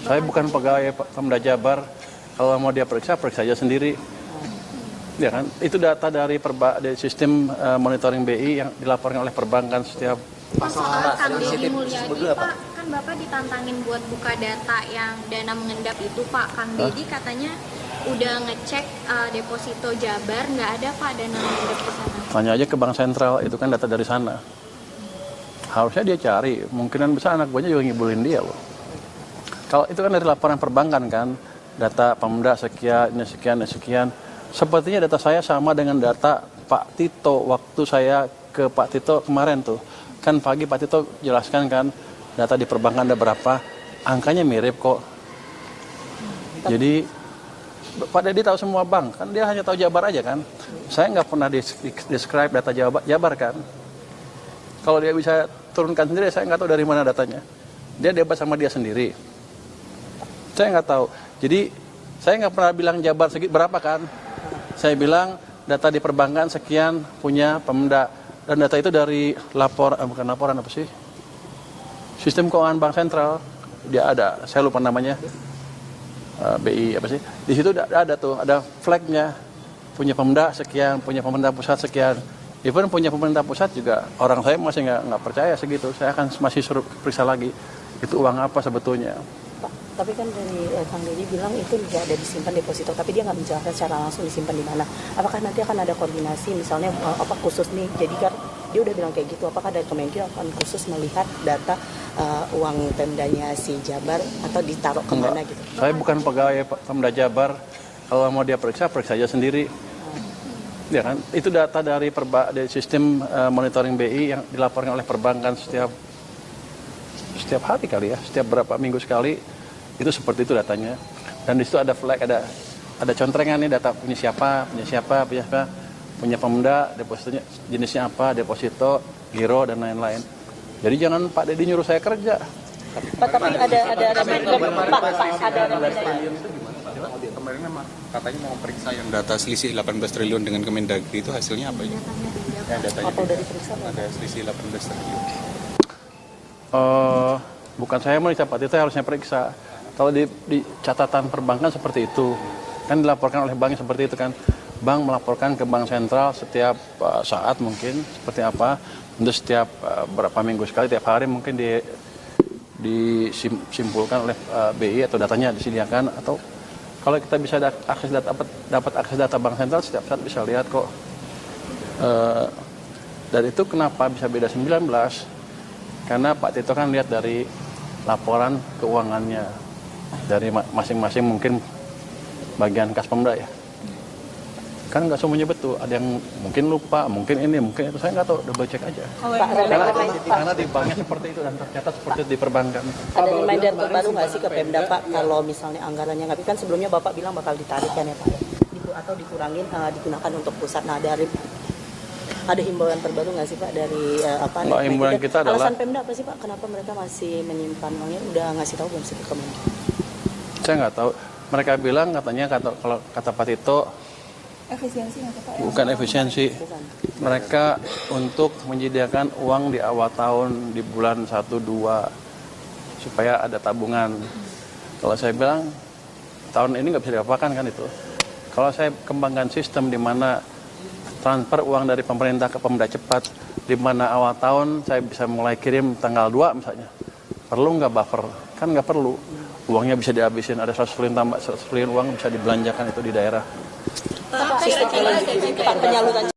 Saya bukan pegawai Pemda Jabar. Kalau mau dia periksa aja sendiri. Ya kan? Itu data dari sistem monitoring BI yang dilaporkan oleh perbankan setiap. Soal Kang Deddy Mulyadi, Pak, kan Bapak ditantangin buat buka data yang dana mengendap itu, Pak. Kang Deddy katanya udah ngecek deposito Jabar, nggak ada, Pak, dana mengendap ke sana. Tanya aja ke Bank Sentral, itu kan data dari sana. Harusnya dia cari, kemungkinan besar anak buahnya juga ngibulin dia loh. Kalau itu kan dari laporan perbankan kan, data Pemda sekian, ini sekian, ini sekian. Sepertinya data saya sama dengan data Pak Tito waktu saya ke Pak Tito kemarin tuh. Kan pagi Pak Tito jelaskan kan, data di perbankan ada berapa, angkanya mirip kok. Jadi Pak Deddy tahu semua bank, kan dia hanya tahu Jabar aja kan. Saya nggak pernah describe data Jabar kan. Kalau dia bisa turunkan sendiri, saya nggak tahu dari mana datanya. Dia debat sama dia sendiri. Saya nggak tahu. Jadi saya nggak pernah bilang Jabar berapa kan. Saya bilang data di perbankan sekian punya Pemda. Dan data itu dari bukan laporan apa sih? Sistem keuangan Bank Sentral. Dia ada, saya lupa namanya. BI apa sih? Di situ ada tuh, ada flagnya. Punya Pemda sekian, punya pemerintah pusat sekian. Even punya pemerintah pusat juga orang saya masih nggak percaya segitu. Saya akan masih suruh periksa lagi. Itu uang apa sebetulnya? Pak, tapi kan dari Kang Deddy bilang itu tidak ada disimpan deposito, tapi dia nggak menjelaskan secara langsung disimpan di mana. Apakah nanti akan ada koordinasi, misalnya apa khusus nih? Jadi kan dia udah bilang kayak gitu. Apakah dari Kemenkyu akan khusus melihat data uang Pemdanya si Jabar atau ditaruh kemana gitu? Saya bukan pegawai Pemda Jabar. Kalau mau dia periksa aja sendiri. Ya kan? Itu data dari sistem monitoring BI yang dilaporkan oleh perbankan setiap hari kali ya, setiap berapa minggu sekali, itu seperti itu datanya. Dan di situ ada flag, ada contrengan nih data punya siapa, punya Pemda, depositonya jenisnya apa, deposito, giro dan lain-lain. Jadi jangan Pak Deddy nyuruh saya kerja. Pak, tapi ada Kemarin memang katanya mau periksa yang data selisih 18 triliun dengan Kemendagri, itu hasilnya apa ya? Datanya udah diperiksa? Ada selisih 18 triliun. Bukan saya meriksa, Pak Tito harusnya periksa. Kalau di catatan perbankan seperti itu, kan dilaporkan oleh bank seperti itu kan. Bank melaporkan ke Bank Sentral setiap saat mungkin seperti apa, untuk setiap berapa minggu sekali, tiap hari mungkin disimpulkan oleh BI atau datanya disediakan, atau kalau kita bisa dapat akses data Bank Sentral setiap saat bisa lihat kok. Dan itu kenapa bisa beda 19? Karena Pak Tito kan lihat dari laporan keuangannya dari masing-masing mungkin bagian kas Pemda ya. Kan nggak semuanya betul, ada yang mungkin lupa, mungkin ini, mungkin itu, saya nggak tahu, double check aja. Karena di banknya seperti itu dan ternyata seperti itu di perbankan. Ada reminder terbaru nggak sih ke Pemda, Pak, kalau misalnya anggarannya nggak, kan sebelumnya Bapak bilang bakal ditarik kan ya Pak, atau dikurangin, digunakan untuk pusat. Nah, ada himbauan terbaru nggak sih Pak dari himbauan kita adalah, alasan Pemda apa sih Pak, kenapa mereka masih menyimpan uangnya, udah ngasih tahu belum sih ke Kemenkyu? Saya nggak tahu, mereka bilang katanya kalau kata Pak Tito, efisiensi nggak Pak? Bukan efisiensi. Mereka untuk menyediakan uang di awal tahun, di bulan 1-2, supaya ada tabungan. Kalau saya bilang, tahun ini nggak bisa diapakan kan itu. Kalau saya kembangkan sistem di mana transfer uang dari pemerintah ke Pemda cepat, di mana awal tahun saya bisa mulai kirim tanggal 2 misalnya. Perlu nggak buffer? Kan nggak perlu. Uangnya bisa dihabisin, ada 100 triliun tambah, 100 triliun uang bisa dibelanjakan itu di daerah. Penyaluran